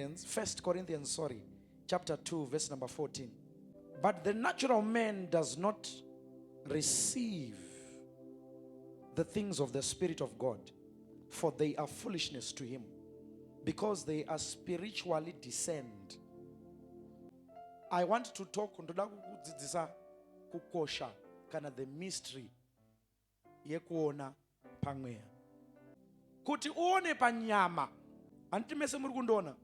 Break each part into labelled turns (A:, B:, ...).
A: 1 Corinthians, chapter 2, verse number 14. But the natural man does not receive the things of the Spirit of God, for they are foolishness to him, because they are spiritually discerned. I want to talk on kukosha kana the mystery yekuona pamweya. Kuti uone panyama, anti mese muri kundona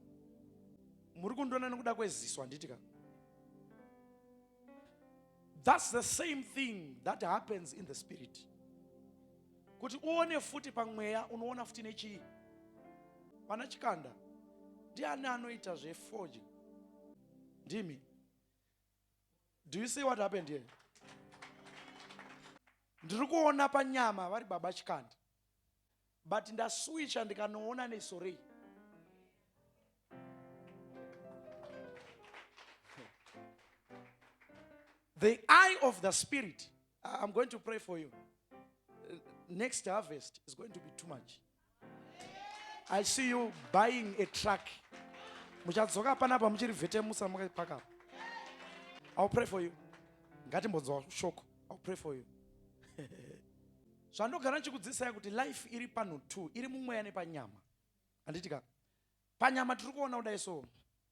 A: nekuda kweziso anditika. That's the same thing that happens in the spirit. Kuti uone futi pamweya, unoona futi nechi. Pana chikanda, ndiani anoita zveforging? Ndimi. Do you see what happened here? Ndiri kuona panyama vari baba chikanda. But ndaswitcha ndikanoona nesore. The eye of the spirit. I'm going to pray for you. Next harvest is going to be too much. I see you buying a truck. I'll pray for you. I'll pray for you. So andogara nchikudzidzisa kuti life iri pano tu, iri mumweya nepanyama. Anditika panyama tiri kuona kudaiso,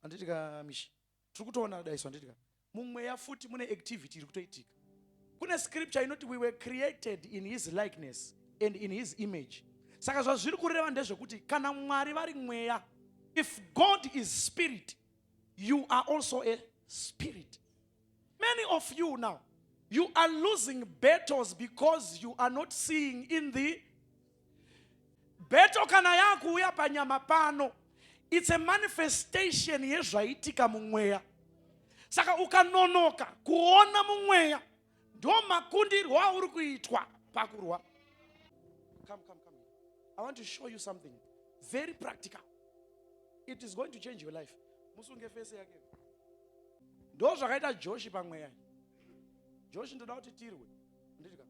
A: anditika mishi. Tiri kutoona kudaiso, anditika mumweya futi mune activity iri kutoitika. Kune scripture inoti we were created in his likeness and in his image. Saka zvazviri kureva ndezvekuti kana Mwari vari mweya, if God is spirit, you are also a spirit. Many of you now, you are losing battles because you are not seeing in the battle kana yakuuya panyama pano. It's a manifestation yezvaitika mumweya. Saka ukanonoka kuona mumweya, ndo makundirwa uri kuitwa pakurwa. Come. I want to show you something very practical. It is going to change your life. Musunge face yake. Ndo zvakaita Joshi pamweya. Joshi ndoda kuti tirwe. Nditika.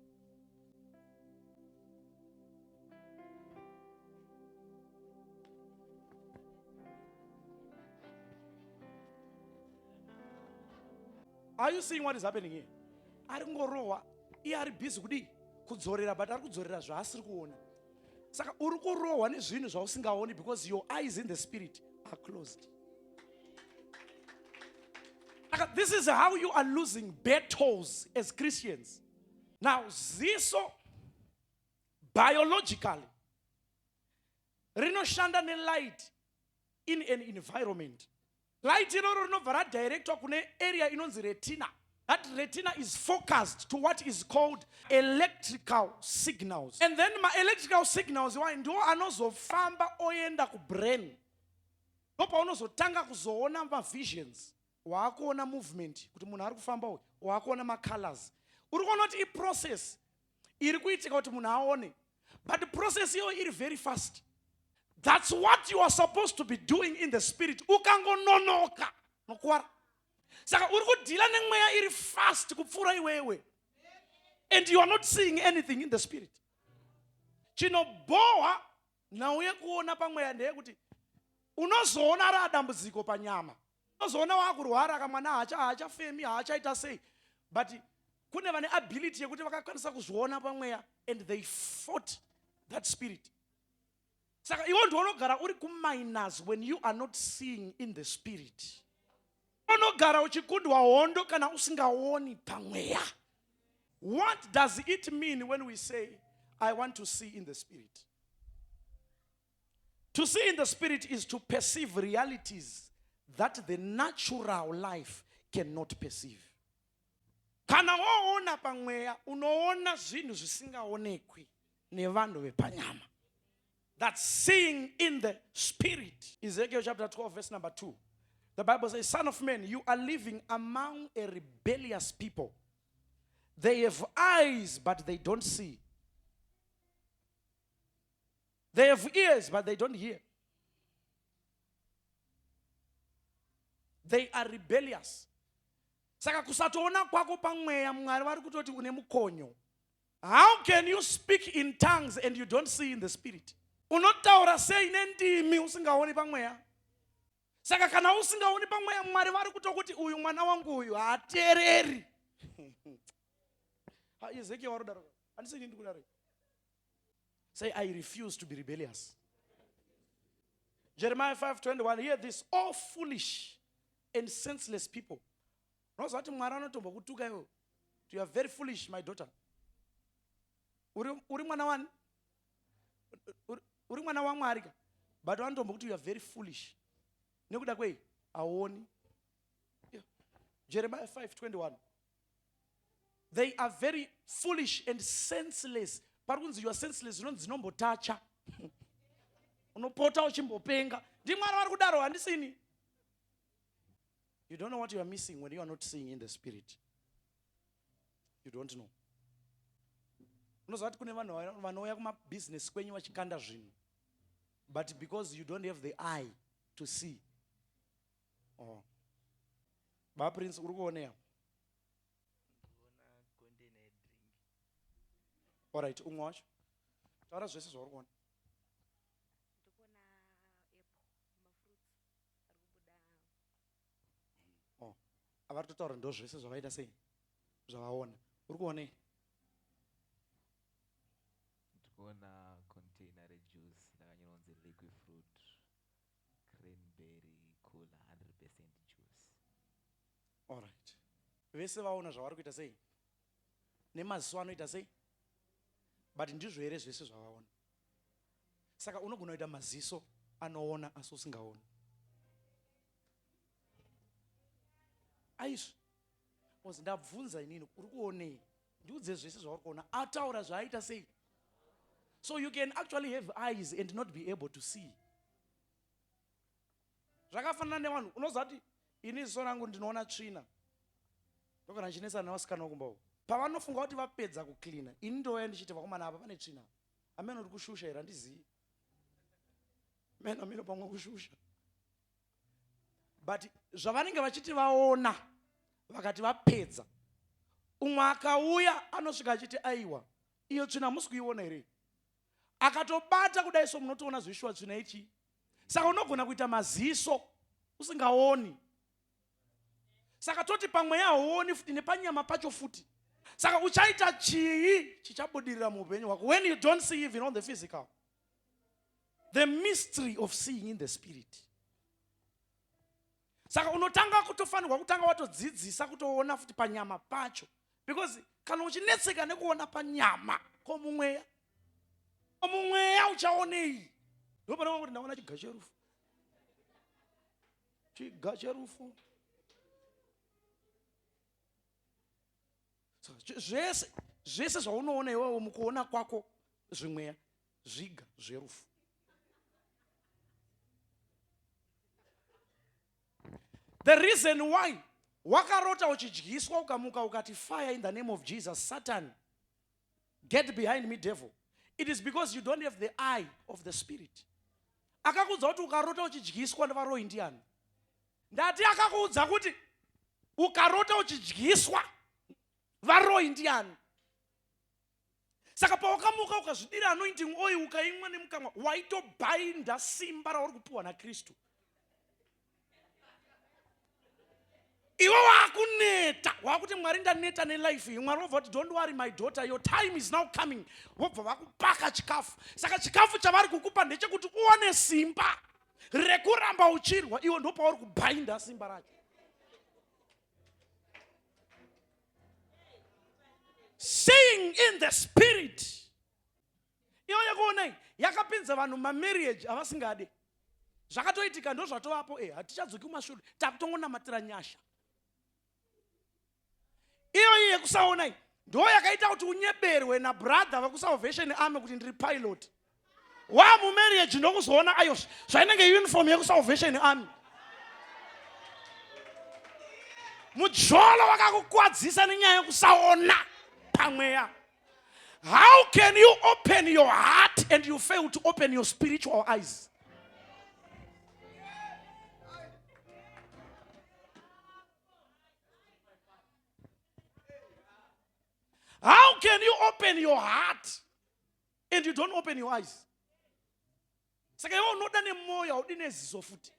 A: Are you seeing what is happening here? Ari ngorowa, iye ari busy kudi kudzorera, but ari kudzorera zvaasiri kuona. Saka uri kurohwa nezvinhu zvausingaoni because your eyes in the spirit are closed. This is how you are losing battles as Christians. Now, ziso biologically rinoshanda nelight in an environment. Light iroro rinobva radirectwa kune area inonzi retina. That retina is focused to what is called electrical signals. And then my electrical signals ndo anozofamba oenda ku brain. Ndopa unozotanga kuzoona ma visions. Wakuona movement kuti munhu ari kufamba uyu, wakuona ma colors. Uri kuona kuti process iri kuitika kuti munhu aone. But the process iyo iri very fast. That's what you are supposed to be doing in the spirit. Ukangononoka nokuwara. Saka uri kudila nemweya iri fast kupfura iwewe. And you are not seeing anything in the spirit. Chinoboha nauye kuona pamweya ndeyekuti unozoona ra dambudziko panyama. Unozoona wakurwara kamwana haachafemi haachaita sei. But kune vane ability yekuti vakakwanisa kuzviona pamweya and they fought that spirit. Saka iwo ndiwo unogara uri kuminus when you are not seeing in the spirit. Unogara uchikundwa hondo kana usingaoni pamweya. What does it mean when we say, I want to see in the spirit? To see in the spirit is to perceive realities that the natural life cannot perceive. Kana waona pamweya, unoona zvinhu zvisingaonekwi nevanhu vepanyama. That's seeing in the spirit. Ezekiel chapter 12 verse number 2. The Bible says, Son of man, you are living among a rebellious people. They have eyes, but they don't see. They have ears, but they don't hear. They are rebellious. Saka kusatoona kwako pamweya Mwari vari kutoti une mukonyo. How can you speak in tongues and you don't see in the spirit? Unotaura sei nendimi usingaoni pamweya. Saka kana usingaoni pamweya Mwari vari kutokuti uyu mwana wangu uyu haateereri. Ezekiel warodaro. Handisini ndikudaro. Say, I refuse to be rebellious. Jeremiah 5:21, hear this, all foolish and senseless people. Unozati Mwari anotomba kutuka iwo. You are very foolish, my daughter. Uri mwana wani? Uri mwana wa Mwari ka. But anotomba kuti you are very foolish. Nekuda kwei aoni. Jeremiah 5:21. They are very foolish and senseless. Parunzi you are senseless, zinombotacha. Unopota uchimbopenga. Ndi Mwari vari kudaro handisini. You don't know what you are missing when you are not seeing in the spirit. You don't know. Unozati kune vanhu vanouya kumabusiness kwenyu vachikanda zvinhu. But because you don't have the eye to see. Oh. Ba Prince uri kuonea. All right, umwacho. Taura zvese zvauri kuona. Oh. Avari kutaura ndo zvese zvavaita sei? Zvavaona. Uri kuonei?
B: Ndikuona container rejuice lakanyorwa liquid fruit cranberry cola 100% juice.
A: All right. Vese vaona zvavari kuita sei? Nemaziso anoita sei? But ndizvo here zvese zvavaona. Saka unogona kuita maziso anoona asi usingaoni. Aizvo. Ozi ndabvunza inini uri kuonei? Ndiudze zvese zvauri kuona. Ataura zvaaita sei? So you can actually have eyes and not be able to see. Zvakafanana nevanhu unozati ini ziso rangu ndinoona tsvina. Ndokana ndichinesa nevasikana vokumba uko. Pavanofunga kuti vapedza kucleana, ini ndoya ndichiti vakomana apa pane tsvina. Ameno uri kushusha here handizivi. Meno pamwe kushusha. But zvavanenge vachiti vaona vakati vapedza. Umwe akauya anosvika achiti aiwa. Iyo tsvina musi kuiona here. Akatobata kudai so munotoona zvishwa tsvina ichi. Saka unogona kuita maziso usingaoni. Saka toti pamwe yaoni futi nepanyama pacho futi. Saka uchaita chii chichabudirira muupenyu hwako when you don't see even on the physical. The mystery of seeing in the spirit. Saka unotanga kutofanirwa kutanga watodzidzisa kutoona futi panyama pacho. Because kana uchinetseka nekuona panyama komumweya. Komumweya uchaonei. Ndopano kuti ndaona chigacherufu. Chigacherufu. Zvese zvaunoona iwewe mukuona kwako zvimweya zviga zverufu. The reason why wakarota uchidyiswa ukamuka ukati fire in the name of Jesus, Satan, get behind me devil. It is because you don't have the eye of the spirit. Akakuudza kuti ukarota uchidyiswa nevarohi ndiani? Ndati akakuudza kuti ukarota uchidyiswa varohi ndiani? Saka pawakamuka ukazvidira anointing oil ukaimwa nemukamwa waitobhainda simba rauri kupiwa naKristu. Iwe wakuneta, wakuti Mwari ndaneta nelife iyi. Mwari wabva kuti don't worry my daughter, your time is now coming. Wobva vakupaka chikafu. Saka chikafu chavari kukupa ndechekuti uone simba rekuramba uchirwa. Iwe ndo pauri kubhainda simba racho. Seeing in the spirit. Iyo yakuonai yakapinza vanhu mamarriage avasingade. Zvakatoitika ndo zvatovapo hatichadzoki kumashure takutongonamatira nyasha. Iyo yekusaonai ndo yakaita kuti unyeberwe nabrother vakusalvation army kuti ndiri pilot. Wamumarriage ndokuzoona ayo zvainenge uniform yekusalvation army. Mujolo wakakukwadzisa nenyaya yekusaona pamweya. How can you open your heart and you fail to open your spiritual eyes? How can you open your heart and you don't open your eyes? Saka iwe unoda nemoya udine ziso futi.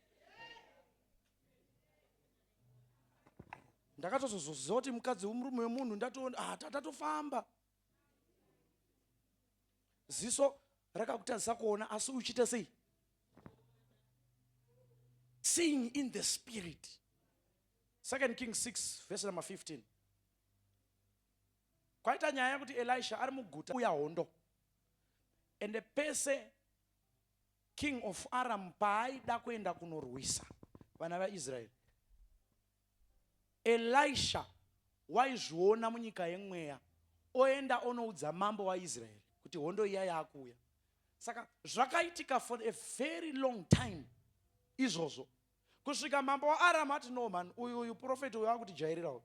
A: ndakatozoziva kuti mukadzi womurume wemunhu ndatoona tatofamba ziso rakakutadzisa kuona asi uchite sei seeing in the spirit. 2 Kings 6 verse number 15. Kwaita nyaya kuti Elisha ari muguta uya hondo ende pese king of Aram paaida kuenda kunorwisa vana vaIsraeri, Elisha waizviona munyika yemweya oenda onoudza mambo waIsraeri kuti hondo iya yakuuya. Saka zvakaitika for a very long time izvozvo kusvika mambo waAram ati no man, uyu prophet uyu akutijairirawo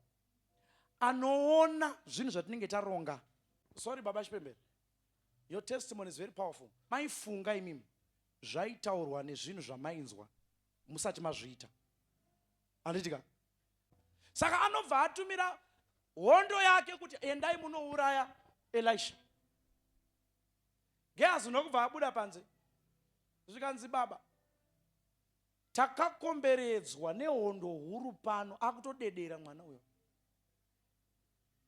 A: anoona zvinhu zvatinenge taronga. Sorry baba Chipembere, your testimony is very powerful. Maifunga imimi zvaitaurwa nezvinhu zvamainzwa musati mazviita, handitika? Saka anobva atumira hondo yake kuti endai munouraya Elisha. Gehazi nokubva abuda panze zvikanzi baba takakomberedzwa nehondo huru pano, akutodedera mwana uyo.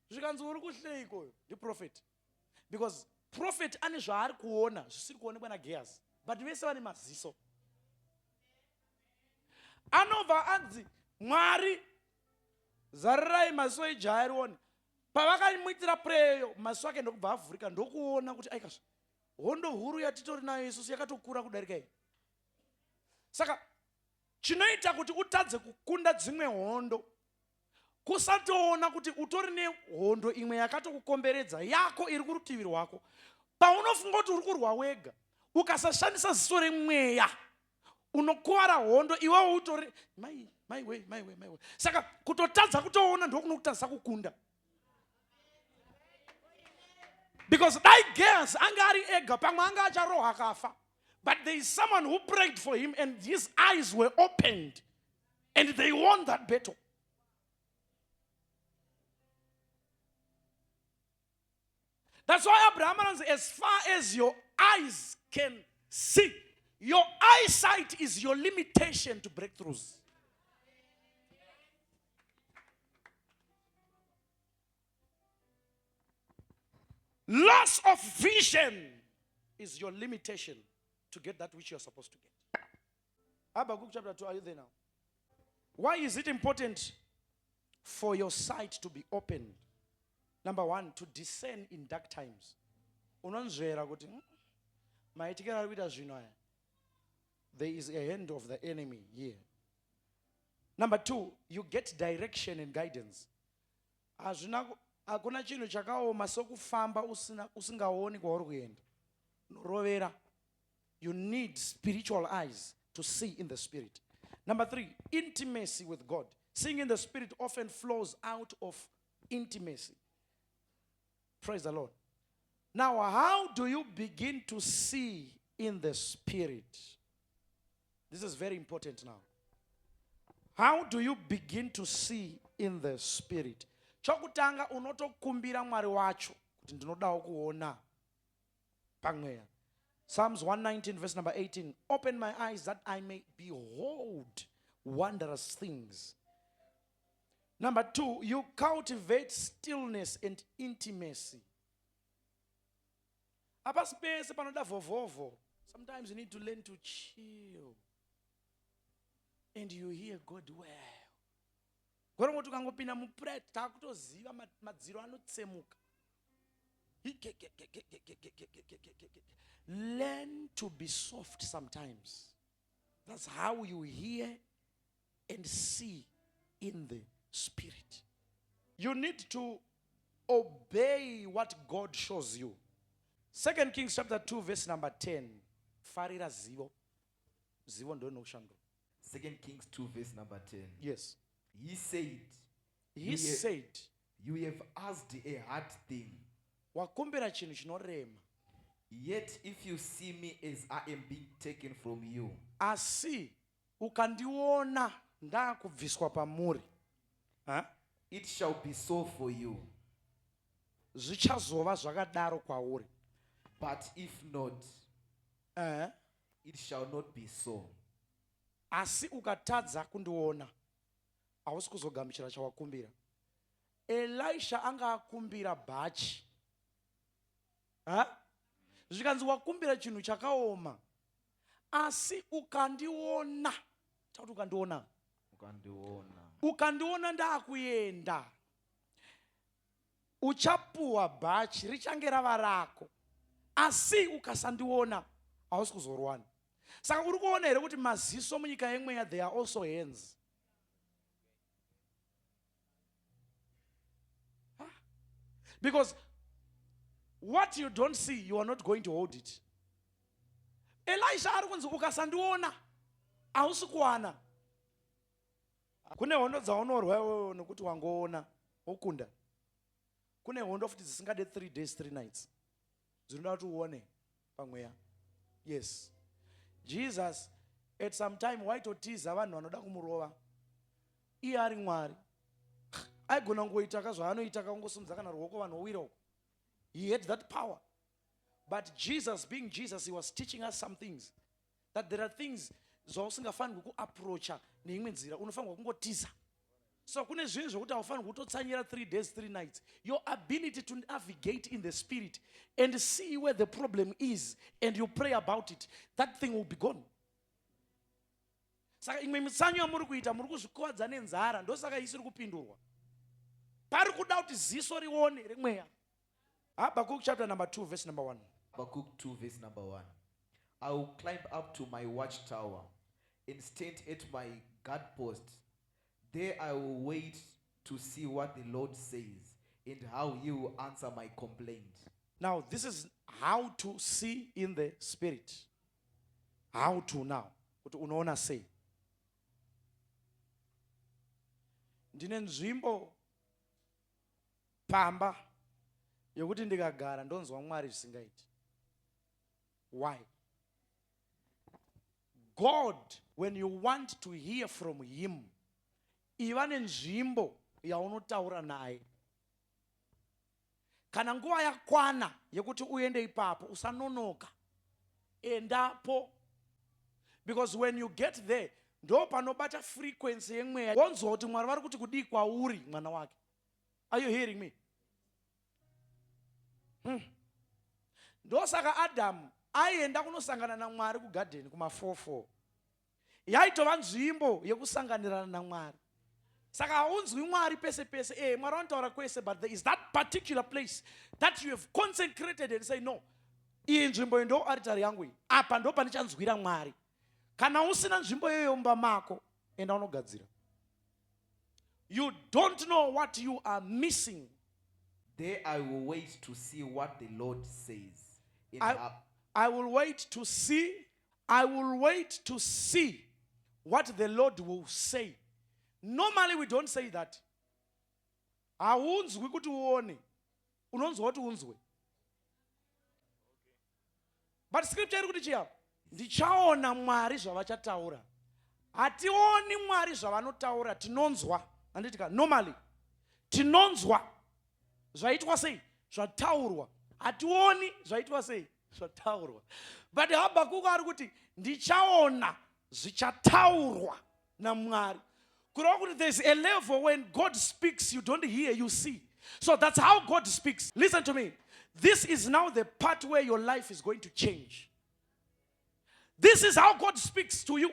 A: Zvikanzi uri kuhleikoyo ndiprofeti, because prophet ane zvaari kuona zvisiri kuonekwa naGehazi, but vese vane maziso. Anobva anzi Mwari zarirai maziso ejaya rione. Pavakamuitira preyo maziso ake ndokubva avhurika ndokuona kuti aikazva hondo huru yatitori nayo isusu yakatokura kudarika iyi. Saka chinoita kuti utadze kukunda dzimwe hondo kusatoona kuti utori nehondo imwe yakatokukomberedza yako iri kurutivi rwako. Paunofunga kuti uri kurwa wega ukasashandisa ziso remweya unokuwara hondo iwewe utori maiwe. Saka kutotadza kutoona ndokunokutadzisa kukunda. Because dai Gehazi anga ari ega pamwe anga acharohwa akafa, but there is someone who prayed for him and his eyes were opened and they won that battle. That's why Abraham says, as far as your eyes can see, your eyesight is your limitation to breakthroughs. Loss of vision is your limitation to get that which you're supposed to get. Habakkuk chapter 2, are you there now? Why is it important for your sight to be opened? Number one, to discern in dark times. Unonzvera kuti maitikira ari kuita zvino aya. There is a hand of the enemy here. Number two, you get direction and guidance. Hakuna chinhu chakaoma sokufamba usingaoni kwauri kuenda. Unorovera. You need spiritual eyes to see in the spirit. Number three, intimacy with God. Seeing in the spirit often flows out of intimacy. Praise the Lord. Now, how do you begin to see in the spirit? This is very important now. How do you begin to see in the spirit? Chokutanga unotokumbira Mwari wacho kuti ndinodawo kuona pamweya. Psalms 119 verse number 18. Open my eyes that I may behold wondrous things. Number two, you cultivate stillness and intimacy. Apa space panoda vovovo. Sometimes you need to learn to chill. And you hear God well. Gorongoti ukangopinda muprayer takutoziva madziro anotsemuka. Learn to be soft sometimes. That's how you hear and see in the spirit. You need to obey what God shows you. 2 Kings chapter 2 verse number 10. Farira zivo. Zivo ndo noshando.
B: 2 Kings 2 verse number 10.
A: Yes.
B: He said, you have asked a hard thing.
A: Wakumbira chinhu chinorema.
B: Yet if you see me as I am being taken from you.
A: Asi ukandiona ndakubviswa pamuri.
B: It shall be so for you.
A: Zvichazova zvakadaro kwauri.
B: But if not, it shall not be so.
A: Asi ukatadza kundiona, hausi kuzogamuchira chawakumbira. Elisha anga akumbira bhachi. Zvikanzi wakumbira chinhu chakaoma. Asi ukandiona. Tauti ukandiona. Ukandiona ndakuenda. Uchapuwa bhachi richange rava rako. Asi ukasandiona hausi kuzorwana. Saka uri kuona here kuti maziso munyika yemweya they are also hands. Because what you don't see, you are not going to hold it. Elisha ari kunzi ukasandiona hausi kuwana. Kune hondo dzaunorwa iwewe nekuti wangoona wokunda. Kune hondo futi dzisingade 3 days 3 nights. Dzinoda kuti uone pamweya. Yes. Jesus at some time waitotiza vanhu vanoda kumurova. Iye ari Mwari. Aigona ngoita kazvaanoita kangosumudza kana ruoko vanhu vowira uko. He had that power. But Jesus, being Jesus, he was teaching us some things. That there are things zvausingafanirwi kuapproacha neimwe nzira, unofanirwa kungotiza. So kune zvinhu zvokuti haufanirwi kutotsanyira 3 days 3 nights. Your ability to navigate in the spirit and see where the problem is and you pray about it, that thing will be gone. Saka imwe mitsanyo yamuri kuita muri kuzvikuwadza nenzara, ndosaka isiri kupindurwa. Pari kuda kuti ziso rione remweya. Habakkuk chapter number 2 verse number 1.
B: Habakkuk 2 verse number 1. I will climb up to my watchtower and stand at my guard post. There I will wait to see what the Lord says and how he will answer my complaint.
A: Now this is how to see in the spirit. How to now. Kuti unoona sei. Ndine nzvimbo pamba yokuti ndikagara ndonzwa Mwari zvisingaiti. Why? God, when you want to hear from him, iva nenzvimbo yaunotaura naye. Kana nguva yakwana yekuti uende ipapo usanonoka. Endapo. Because when you get there, ndo panobata frequency yemweya. Wonzwa kuti Mwari vari kuti kudii kwauri mwana wake. Are you hearing me? Ndosaka Adam aienda kunosangana naMwari kugarden kuma 4:4. Yaitova nzvimbo yekusanganirana naMwari. Saka haunzwi Mwari pese pese. Mwari anotaura kwese, but there is that particular place that you have consecrated and say no. Iyi nzvimbo ndo altari yangu iyi. Apa ndo panichanzwira Mwari. Kana usina nzvimbo iyoyo mumba mako, enda unogadzira. You don't know what you are missing.
B: There I will wait to see what the Lord says.
A: I will wait to see. I will wait to see what the Lord will say. Normally we don't say that. Haunzwi kuti uone. Unonzwa kuti unzwe. But scripture iri kuti chiya. Ndichaona Mwari zvavachataura. Hationi Mwari zvavanotaura, tinonzwa. Anditika normally tinonzwa zvaitwa sei zvataurwa. Hationi zvaitwa sei zvataurwa. But Habakkuk ari kuti ndichaona zvichataurwa naMwari. Kureva kuti there is a level when God speaks, you don't hear, you see. So that's how God speaks. Listen to me. This is now the part where your life is going to change. This is how God speaks to you.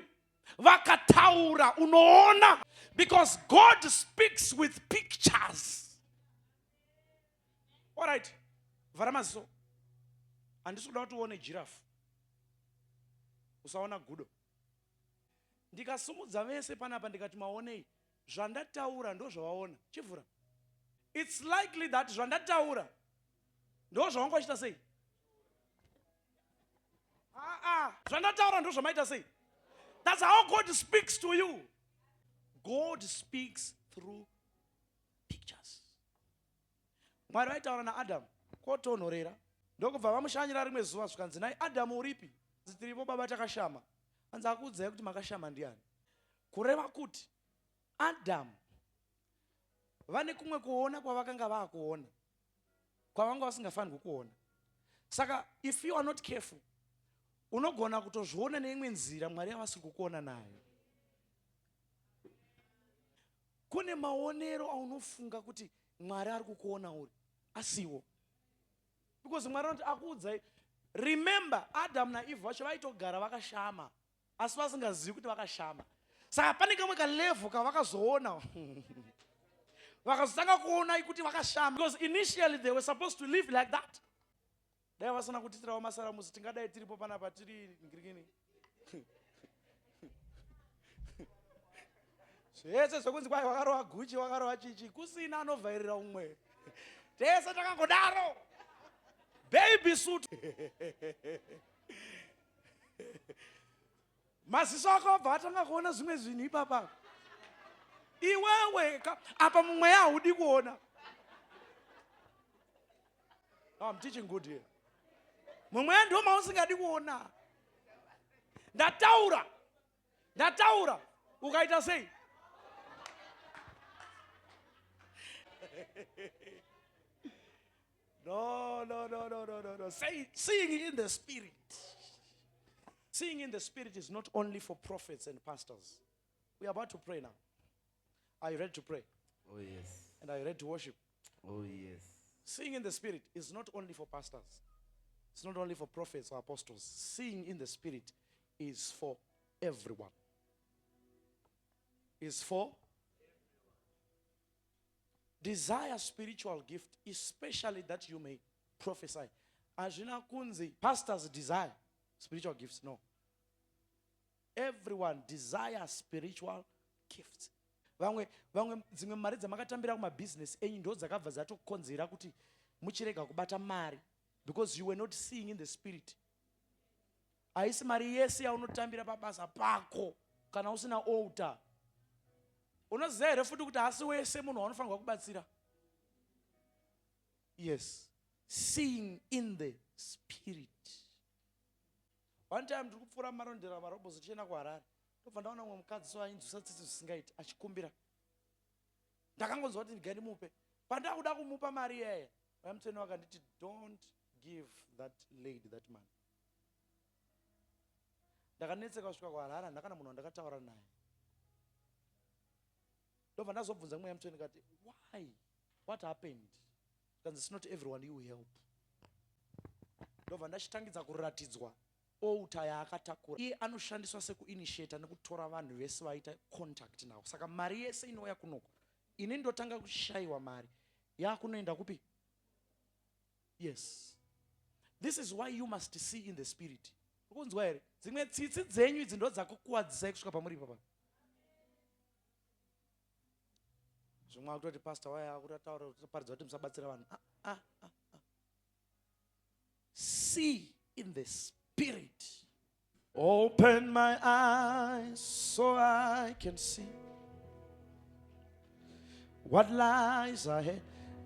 A: Vakataura unoona. Because God speaks with pictures. All right. Varamaziso. Handisi kuda kuti uone giraffe. Usaona gudo. Ndikasumudza vese panapa ndikati maonei. Zvandataura ndo zvavaona. Chivhura. It's likely that zvandataura ndo zvavangochita sei. Zvandataura ndo zvamaita sei. That's how God speaks to you. God speaks through pictures. Mwari vaitaura naAdamu kotonhorera. Ndokubva vamushanyira rimwe zuva zvikanzi naye Adamu uripi? Tiripo baba takashama. Anzi akuudzai kuti makashama ndiani. Kureva kuti Adamu vane kumwe kuona kwavakanga vakuona kwavanga vasingafanirwi kuona. Saka if you are not careful, unogona kutozviona neimwe nzira Mwari avasiri kukuona nayo. Kune maonero aunofunga kuti Mwari ari kukuona uri asiwo. Because Mwari anoti akuudzai, remember Adam na Eve vacho vaitogara vakashama asi vasingazivi kuti vakashama. Saka pane kamwe kalevho kavakazoona vakazotanga kuona kuti vakashama. Because initially they were supposed to live like that. Dai vasina kutitirawo masaramusi tingadai tiripo panapa tiri ngirikini. Zvese zvokunzi kwai wakarova Gucci wakarova chichi kusina anovhairira umwe. Tese takangodaro. Baby suit. Maziso ako abva atanga kuona zvimwe zvinhu ipapa. Iwewe apa mumweya haudi kuona. I'm teaching good here. Mumweya ndio mausingadi kuona. Ndataura. Ukaita sei? No. Say, seeing in the spirit. Seeing in the spirit is not only for prophets and pastors. We are about to pray now. Are you ready to pray?
B: Oh, yes.
A: And are you ready to worship?
B: Oh, yes.
A: Seeing in the spirit is not only for pastors. It's not only for prophets or apostles. Seeing in the spirit is for everyone. Is for desire spiritual gift, especially that you may prophesy. Ajina kunzi, pastors desire spiritual gifts. No. Everyone desires spiritual gifts. Vamwe dzimwe mari dzamakatambira kuma business enyu ndo dzakabva dzatokonzera kuti muchirega kubata mari because you were not seeing in the spirit. Aisi mari yese yaunotambira pabasa pako kana usina altar. Unoziva here futi kuti hasi wese munhu wanofanirwa kubatsira. Yes. Seeing in the spirit. One time ndiri kupfuura marondera marobho zichienda kuHarare. Ndobva ndaona mumwe mukadzi so ainzwisa tsitsi zvisingaiti achikumbira. Ndakangonzwa kuti ndigai ndimupe. Pandakuda kumupa mari iyaya, vamuteni vakanditi don't give that lady that man. Ndakanetseka kusvika kuHarare ndakana munhu wandakataura naye. Ndobva ndazobvunza mweya muteni kati why? What happened? Because it's not everyone you help. Ndobva ndachitangidza kuratidzwa altar yaakatakura. Iye anoshandiswa sekuinitiata nekutora vanhu vese vaita contact nawo. Saka mari yese inouya kunoko. Ini ndotanga kushayiwa mari. Yakunoenda kupi? Yes. This is why you must see in the spirit. Ukunzwa here? Dzimwe tsitsi dzenyu idzi ndo dzakukuwadzisai kusvika pamuri papa. Zvimwe akutoti pastor waya akutaura kutaparidza kuti musabatsira vanhu. See in the spirit. Open my eyes so I can see what lies ahead.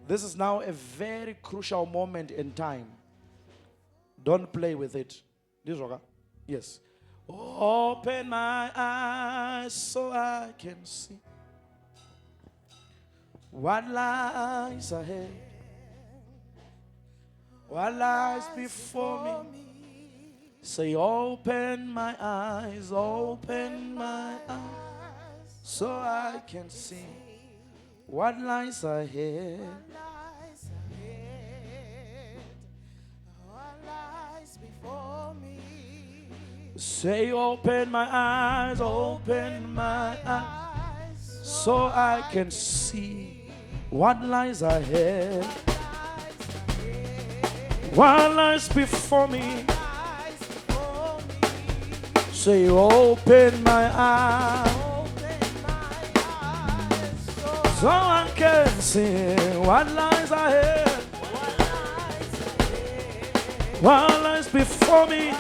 A: This is now a very crucial moment in time. Don't play with it. This is yes. Open my eyes so I can see what lies ahead. What lies before me. Say, open my eyes, so I can see what lies ahead.
C: What lies before me.
A: Say, open my eyes, so I can see what lies ahead. What lies before me. Say, open my eyes, so I can see what lies ahead. What lies before me.